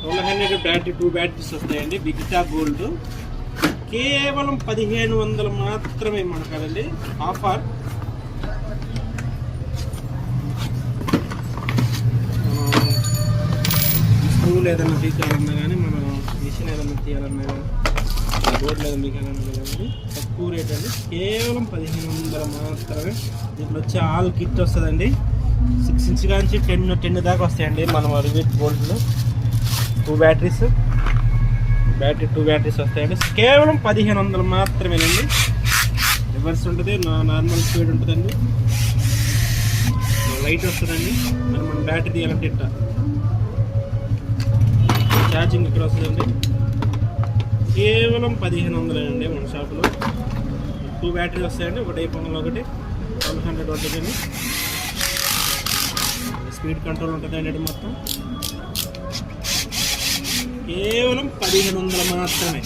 1200 battery 2 batteries వస్తాయండి. విక్టా gold కేవలం 1500 మాత్రమే మనకాదండి ఆఫర్. స్క్రూలు ఏదైనా తీయాలన్నా కానీ మనం మిషన్ ఏదైనా తీయాలన్నా కానీ బోర్డులు ఏదైనా తీయాలన్నా కానీ తక్కువ రేట్ అండి, కేవలం 1500 మాత్రమే. దీంట్లో వచ్చి ఆల్ కిట్ వస్తుందండి. 6 ఇంచ్ నుంచి 10 దాకా వస్తాయండి మన రివిట్ గోల్డ్లో. 2 బ్యాటరీస్, బ్యాటరీ 2 బ్యాటరీస్ వస్తాయండి. కేవలం 1500 మాత్రమేనండి. రివర్స్ ఉంటుంది, నార్మల్ స్పీడ్ ఉంటుందండి, లైట్ వస్తుందండి. మనం బ్యాటరీ తీయాలంటే ఇట్లా ఛార్జింగ్ ఇక్కడ వస్తుందండి. కేవలం 1500 అండి మన షాపులో. 2 బ్యాటరీస్ వస్తాయండి, ఒకటి పొంగల్ ఒకటి 1200 ఉంటుందండి. స్పీడ్ కంట్రోల్ ఉంటుందండి. మొత్తం కేవలం 1500 మాత్రమే.